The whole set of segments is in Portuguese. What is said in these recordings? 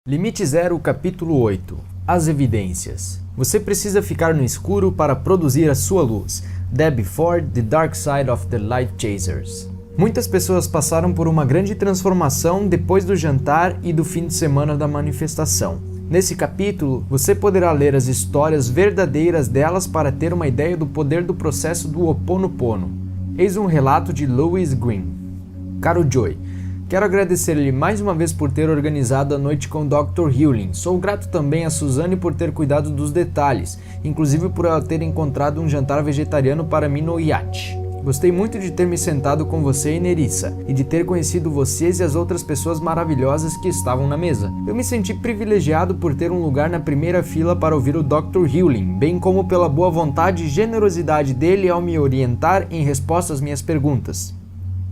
Limite Zero, capítulo 8. As evidências. Você precisa ficar no escuro para produzir a sua luz. Debbie Ford, The Dark Side of the Light Chasers. Muitas pessoas passaram por uma grande transformação depois do jantar e do fim de semana da manifestação. Nesse capítulo, você poderá ler as histórias verdadeiras delas para ter uma ideia do poder do processo do Ho'oponopono. Eis um relato de Louis Green. Caro Joey, quero agradecer-lhe mais uma vez por ter organizado a noite com o Dr. Hewlin. Sou grato também a Suzanne por ter cuidado dos detalhes, inclusive por ela ter encontrado um jantar vegetariano para mim no iate. Gostei muito de ter me sentado com você e Nerissa, e de ter conhecido vocês e as outras pessoas maravilhosas que estavam na mesa. Eu me senti privilegiado por ter um lugar na primeira fila para ouvir o Dr. Hewlin, bem como pela boa vontade e generosidade dele ao me orientar em resposta às minhas perguntas.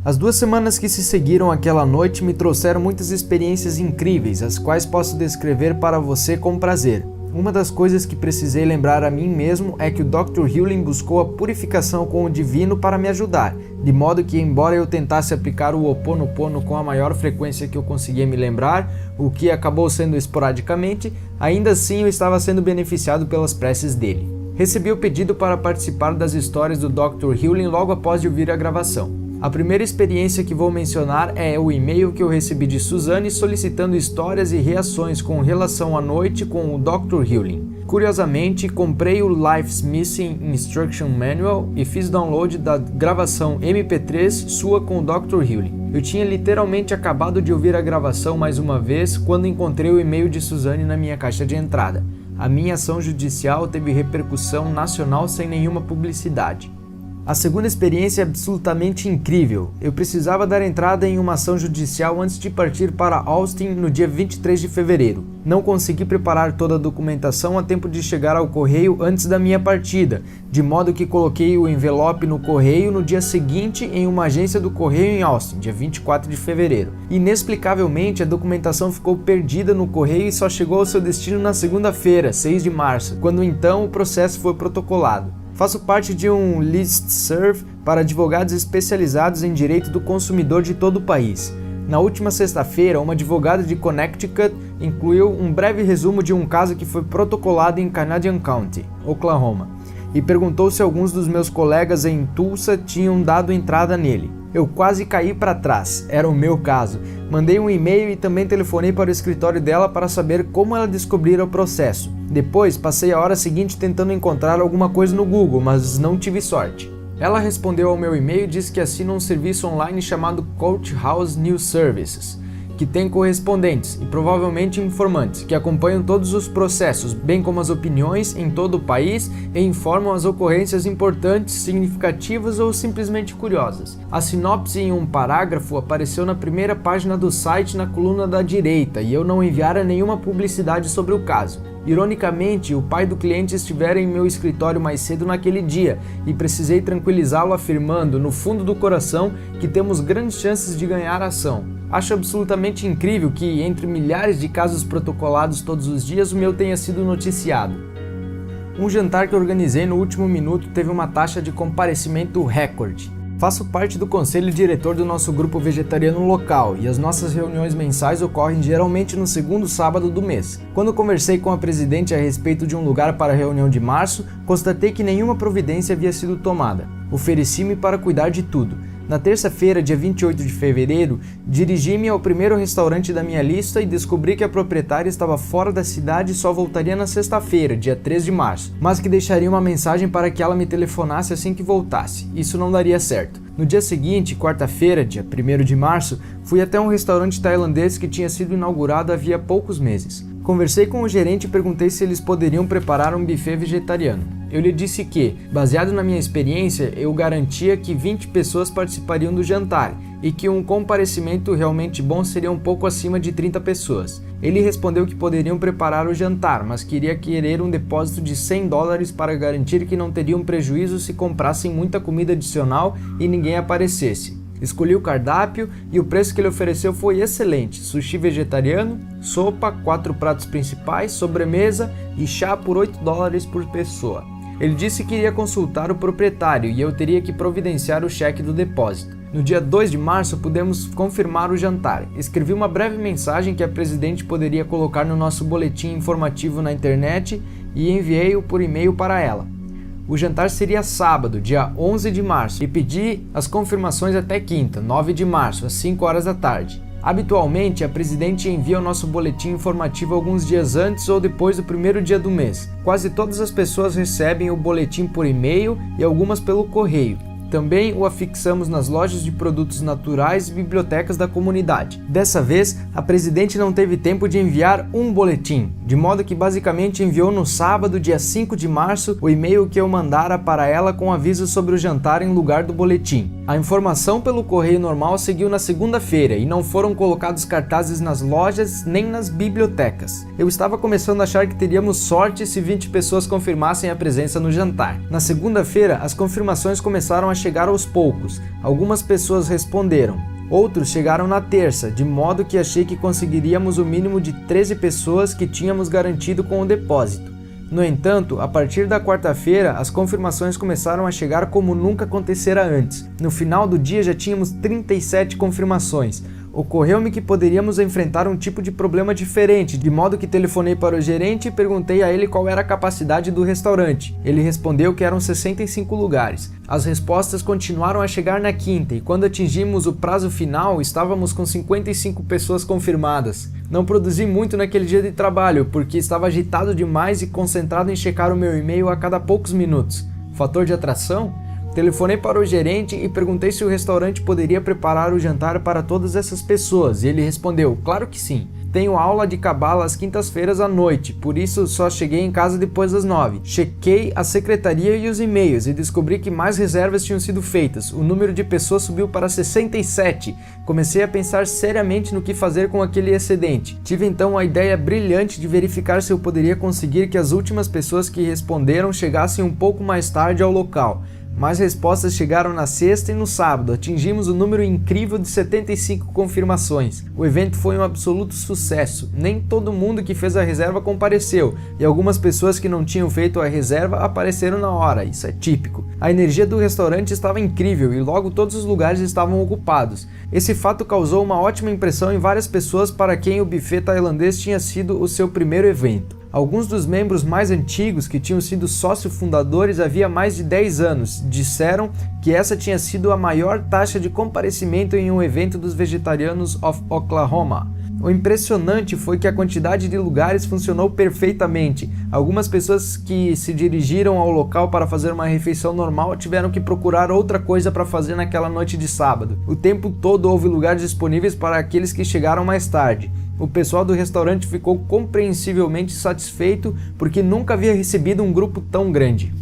As 2 semanas que se seguiram àquela noite me trouxeram muitas experiências incríveis, as quais posso descrever para você com prazer. Uma das coisas que precisei lembrar a mim mesmo é que o Dr. Hewlin buscou a purificação com o divino para me ajudar, de modo que, embora eu tentasse aplicar o Ho'oponopono com a maior frequência que eu conseguia me lembrar, o que acabou sendo esporadicamente, ainda assim eu estava sendo beneficiado pelas preces dele. Recebi o pedido para participar das histórias do Dr. Hewlin logo após ouvir a gravação. A primeira experiência que vou mencionar é o e-mail que eu recebi de Suzanne solicitando histórias e reações com relação à noite com o Dr. Hewlin. Curiosamente, comprei o Life's Missing Instruction Manual e fiz download da gravação MP3 sua com o Dr. Hewlin. Eu tinha literalmente acabado de ouvir a gravação mais uma vez quando encontrei o e-mail de Suzanne na minha caixa de entrada. A minha ação judicial teve repercussão nacional sem nenhuma publicidade. A segunda experiência é absolutamente incrível. Eu precisava dar entrada em uma ação judicial antes de partir para Austin no dia 23 de fevereiro. Não consegui preparar toda a documentação a tempo de chegar ao correio antes da minha partida, de modo que coloquei o envelope no correio no dia seguinte em uma agência do correio em Austin, dia 24 de fevereiro. Inexplicavelmente, a documentação ficou perdida no correio e só chegou ao seu destino na segunda-feira, 6 de março, quando então o processo foi protocolado. Faço parte de um listserv para advogados especializados em direito do consumidor de todo o país. Na última sexta-feira, uma advogada de Connecticut incluiu um breve resumo de um caso que foi protocolado em Canadian County, Oklahoma, e perguntou se alguns dos meus colegas em Tulsa tinham dado entrada nele. Eu quase caí para trás, era o meu caso. Mandei um e-mail e também telefonei para o escritório dela para saber como ela descobrira o processo. Depois, passei a hora seguinte tentando encontrar alguma coisa no Google, mas não tive sorte. Ela respondeu ao meu e-mail e disse que assina um serviço online chamado Courthouse News Services, que tem correspondentes e provavelmente informantes que acompanham todos os processos, bem como as opiniões em todo o país e informam as ocorrências importantes, significativas ou simplesmente curiosas. A sinopse em um parágrafo apareceu na primeira página do site na coluna da direita e eu não enviara nenhuma publicidade sobre o caso. Ironicamente, o pai do cliente estivera em meu escritório mais cedo naquele dia e precisei tranquilizá-lo afirmando, no fundo do coração, que temos grandes chances de ganhar a ação. Acho absolutamente incrível que, entre milhares de casos protocolados todos os dias, o meu tenha sido noticiado. Um jantar que organizei no último minuto teve uma taxa de comparecimento recorde. Faço parte do conselho diretor do nosso grupo vegetariano local e as nossas reuniões mensais ocorrem geralmente no segundo sábado do mês. Quando conversei com a presidente a respeito de um lugar para a reunião de março, constatei que nenhuma providência havia sido tomada. Ofereci-me para cuidar de tudo. Na terça-feira, dia 28 de fevereiro, dirigi-me ao primeiro restaurante da minha lista e descobri que a proprietária estava fora da cidade e só voltaria na sexta-feira, dia 3 de março, mas que deixaria uma mensagem para que ela me telefonasse assim que voltasse. Isso não daria certo. No dia seguinte, quarta-feira, dia 1º de março, fui até um restaurante tailandês que tinha sido inaugurado havia poucos meses. Conversei com o gerente e perguntei se eles poderiam preparar um buffet vegetariano. Eu lhe disse que, baseado na minha experiência, eu garantia que 20 pessoas participariam do jantar e que um comparecimento realmente bom seria um pouco acima de 30 pessoas. Ele respondeu que poderiam preparar o jantar, mas queria querer um depósito de $100 para garantir que não teriam prejuízo se comprassem muita comida adicional e ninguém aparecesse. Escolhi o cardápio e o preço que ele ofereceu foi excelente: sushi vegetariano, sopa, 4 pratos principais, sobremesa e chá por $8 por pessoa. Ele disse que iria consultar o proprietário e eu teria que providenciar o cheque do depósito. No dia 2 de março, pudemos confirmar o jantar. Escrevi uma breve mensagem que a presidente poderia colocar no nosso boletim informativo na internet e enviei-o por e-mail para ela. O jantar seria sábado, dia 11 de março, e pedi as confirmações até quinta, 9 de março, às 5 horas da tarde. Habitualmente, a presidente envia o nosso boletim informativo alguns dias antes ou depois do primeiro dia do mês. Quase todas as pessoas recebem o boletim por e-mail e algumas pelo correio. Também o afixamos nas lojas de produtos naturais e bibliotecas da comunidade. Dessa vez, a presidente não teve tempo de enviar um boletim, de modo que basicamente enviou no sábado, dia 5 de março, o e-mail que eu mandara para ela com aviso sobre o jantar em lugar do boletim. A informação pelo correio normal seguiu na segunda-feira e não foram colocados cartazes nas lojas nem nas bibliotecas. Eu estava começando a achar que teríamos sorte se 20 pessoas confirmassem a presença no jantar. Na segunda-feira, as confirmações começaram a chegar aos poucos. Algumas pessoas responderam. Outros chegaram na terça, de modo que achei que conseguiríamos o mínimo de 13 pessoas que tínhamos garantido com o depósito. No entanto, a partir da quarta-feira, as confirmações começaram a chegar como nunca acontecera antes. No final do dia já tínhamos 37 confirmações. Ocorreu-me que poderíamos enfrentar um tipo de problema diferente, de modo que telefonei para o gerente e perguntei a ele qual era a capacidade do restaurante. Ele respondeu que eram 65 lugares. As respostas continuaram a chegar na quinta e quando atingimos o prazo final, estávamos com 55 pessoas confirmadas. Não produzi muito naquele dia de trabalho, porque estava agitado demais e concentrado em checar o meu e-mail a cada poucos minutos. Fator de atração? Telefonei para o gerente e perguntei se o restaurante poderia preparar o jantar para todas essas pessoas, e ele respondeu, claro que sim. Tenho aula de cabala às quintas-feiras à noite, por isso só cheguei em casa depois das 9. Chequei a secretaria e os e-mails e descobri que mais reservas tinham sido feitas. O número de pessoas subiu para 67. Comecei a pensar seriamente no que fazer com aquele excedente. Tive então a ideia brilhante de verificar se eu poderia conseguir que as últimas pessoas que responderam chegassem um pouco mais tarde ao local. Mais respostas chegaram na sexta e no sábado, atingimos o número incrível de 75 confirmações. O evento foi um absoluto sucesso, nem todo mundo que fez a reserva compareceu, e algumas pessoas que não tinham feito a reserva apareceram na hora, isso é típico. A energia do restaurante estava incrível e logo todos os lugares estavam ocupados. Esse fato causou uma ótima impressão em várias pessoas para quem o buffet tailandês tinha sido o seu primeiro evento. Alguns dos membros mais antigos, que tinham sido sócio-fundadores havia mais de 10 anos, disseram que essa tinha sido a maior taxa de comparecimento em um evento dos Vegetarianos of Oklahoma. O impressionante foi que a quantidade de lugares funcionou perfeitamente. Algumas pessoas que se dirigiram ao local para fazer uma refeição normal tiveram que procurar outra coisa para fazer naquela noite de sábado. O tempo todo houve lugares disponíveis para aqueles que chegaram mais tarde. O pessoal do restaurante ficou compreensivelmente satisfeito porque nunca havia recebido um grupo tão grande.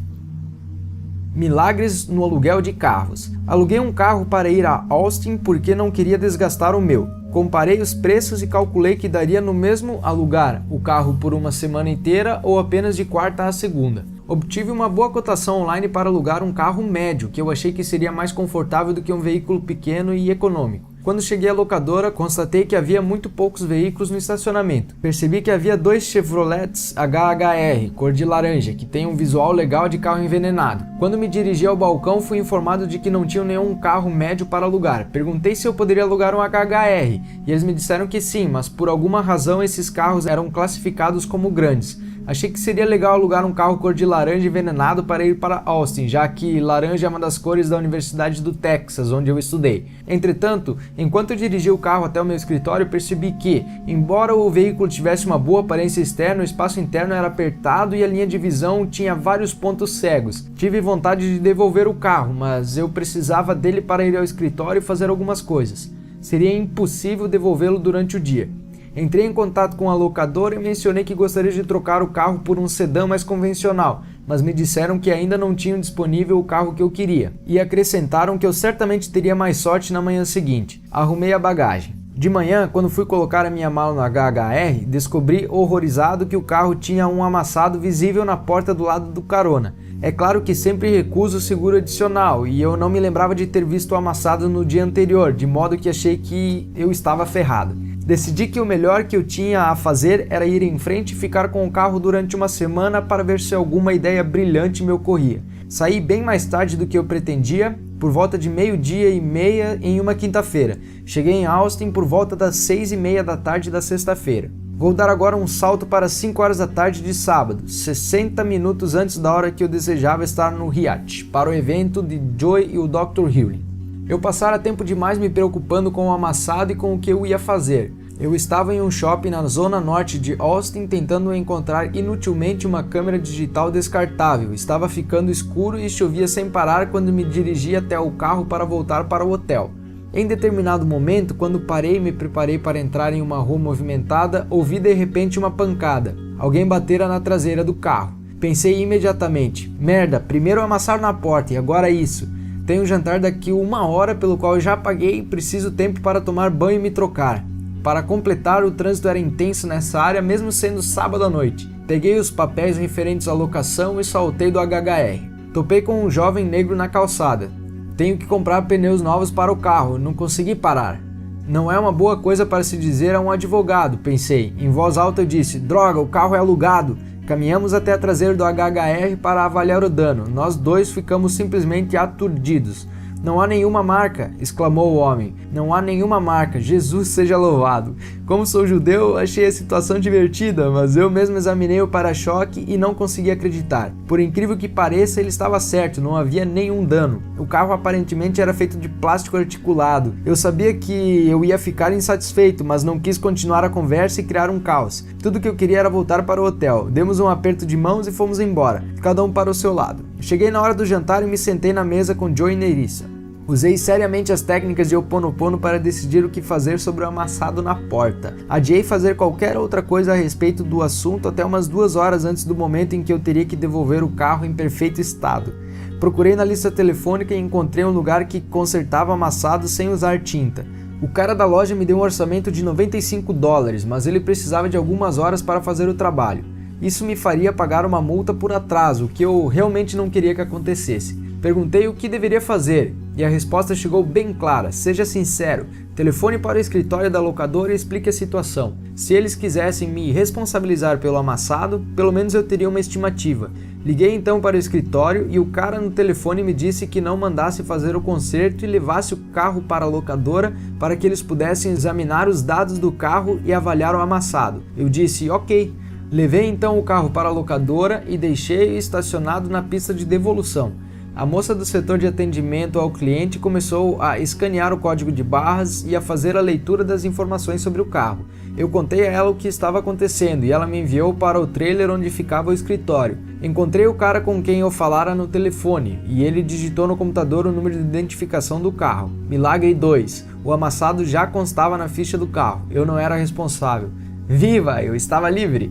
Milagres no aluguel de carros. Aluguei um carro para ir a Austin porque não queria desgastar o meu. Comparei os preços e calculei que daria no mesmo alugar o carro por uma semana inteira ou apenas de quarta a segunda. Obtive uma boa cotação online para alugar um carro médio, que eu achei que seria mais confortável do que um veículo pequeno e econômico. Quando cheguei à locadora, constatei que havia muito poucos veículos no estacionamento. Percebi que havia 2 Chevrolets HHR, cor de laranja, que tem um visual legal de carro envenenado. Quando me dirigi ao balcão, fui informado de que não tinham nenhum carro médio para alugar. Perguntei se eu poderia alugar um HHR, e eles me disseram que sim, mas por alguma razão esses carros eram classificados como grandes. Achei que seria legal alugar um carro cor de laranja envenenado para ir para Austin, já que laranja é uma das cores da Universidade do Texas, onde eu estudei. Entretanto, enquanto eu dirigia o carro até o meu escritório, percebi que, embora o veículo tivesse uma boa aparência externa, o espaço interno era apertado e a linha de visão tinha vários pontos cegos. Tive vontade de devolver o carro, mas eu precisava dele para ir ao escritório e fazer algumas coisas. Seria impossível devolvê-lo durante o dia. Entrei em contato com a locadora e mencionei que gostaria de trocar o carro por um sedã mais convencional, mas me disseram que ainda não tinham disponível o carro que eu queria, e acrescentaram que eu certamente teria mais sorte na manhã seguinte. Arrumei a bagagem. De manhã, quando fui colocar a minha mala no HHR, descobri horrorizado que o carro tinha um amassado visível na porta do lado do carona. É claro que sempre recuso o seguro adicional e eu não me lembrava de ter visto o amassado no dia anterior, de modo que achei que eu estava ferrado. Decidi que o melhor que eu tinha a fazer era ir em frente e ficar com o carro durante uma semana para ver se alguma ideia brilhante me ocorria. Saí bem mais tarde do que eu pretendia, por volta de 12:30 em uma quinta-feira. Cheguei em Austin por volta das 6:30 da tarde da sexta-feira. Vou dar agora um salto para 5 horas da tarde de sábado, 60 minutos antes da hora que eu desejava estar no Hyatt, para o evento de Joy e o Dr. Healy. Eu passara tempo demais me preocupando com o amassado e com o que eu ia fazer. Eu estava em um shopping na zona norte de Austin tentando encontrar inutilmente uma câmera digital descartável. Estava ficando escuro e chovia sem parar quando me dirigi até o carro para voltar para o hotel. Em determinado momento, quando parei e me preparei para entrar em uma rua movimentada, ouvi de repente uma pancada. Alguém batera na traseira do carro. Pensei imediatamente, merda, primeiro amassaram na porta e agora isso. Tenho um jantar daqui 1 hora pelo qual eu já paguei e preciso tempo para tomar banho e me trocar. Para completar, o trânsito era intenso nessa área, mesmo sendo sábado à noite. Peguei os papéis referentes à locação e saltei do HHR. Topei com um jovem negro na calçada. Tenho que comprar pneus novos para o carro, não consegui parar. Não é uma boa coisa para se dizer a um advogado, pensei. Em voz alta eu disse, droga, o carro é alugado. Caminhamos até a traseira do HHR para avaliar o dano. Nós dois ficamos simplesmente aturdidos. Não há nenhuma marca, exclamou o homem. Não há nenhuma marca, Jesus seja louvado. Como sou judeu, achei a situação divertida, mas eu mesmo examinei o para-choque e não consegui acreditar. Por incrível que pareça, ele estava certo, não havia nenhum dano. O carro aparentemente era feito de plástico articulado. Eu sabia que eu ia ficar insatisfeito, mas não quis continuar a conversa e criar um caos. Tudo que eu queria era voltar para o hotel. Demos um aperto de mãos e fomos embora, cada um para o seu lado. Cheguei na hora do jantar e me sentei na mesa com Joe e Nerissa. Usei seriamente as técnicas de Ho'oponopono para decidir o que fazer sobre o amassado na porta. Adiei fazer qualquer outra coisa a respeito do assunto até umas 2 horas antes do momento em que eu teria que devolver o carro em perfeito estado. Procurei na lista telefônica e encontrei um lugar que consertava amassado sem usar tinta. O cara da loja me deu um orçamento de $95, mas ele precisava de algumas horas para fazer o trabalho. Isso me faria pagar uma multa por atraso, o que eu realmente não queria que acontecesse. Perguntei o que deveria fazer, e a resposta chegou bem clara, seja sincero, telefone para o escritório da locadora e explique a situação. Se eles quisessem me responsabilizar pelo amassado, pelo menos eu teria uma estimativa. Liguei então para o escritório e o cara no telefone me disse que não mandasse fazer o conserto e levasse o carro para a locadora para que eles pudessem examinar os dados do carro e avaliar o amassado. Eu disse, ok. Levei então o carro para a locadora e deixei-o estacionado na pista de devolução. A moça do setor de atendimento ao cliente começou a escanear o código de barras e a fazer a leitura das informações sobre o carro. Eu contei a ela o que estava acontecendo e ela me enviou para o trailer onde ficava o escritório. Encontrei o cara com quem eu falara no telefone e ele digitou no computador o número de identificação do carro. Milagre 2. O amassado já constava na ficha do carro. Eu não era responsável. Viva! Eu estava livre!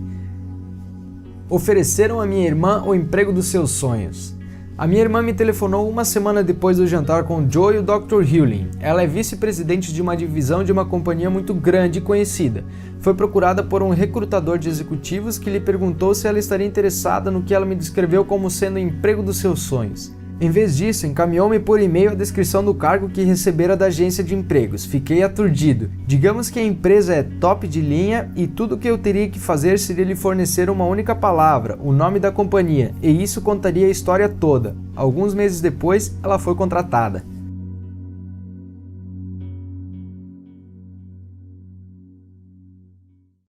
Ofereceram a minha irmã o emprego dos seus sonhos. A minha irmã me telefonou 1 semana depois do jantar com Joe e o Dr. Healy. Ela é vice-presidente de uma divisão de uma companhia muito grande e conhecida. Foi procurada por um recrutador de executivos que lhe perguntou se ela estaria interessada no que ela me descreveu como sendo o emprego dos seus sonhos. Em vez disso, encaminhou-me por e-mail a descrição do cargo que recebera da agência de empregos. Fiquei aturdido. Digamos que a empresa é top de linha e tudo o que eu teria que fazer seria lhe fornecer uma única palavra, o nome da companhia, e isso contaria a história toda. Alguns meses depois, ela foi contratada.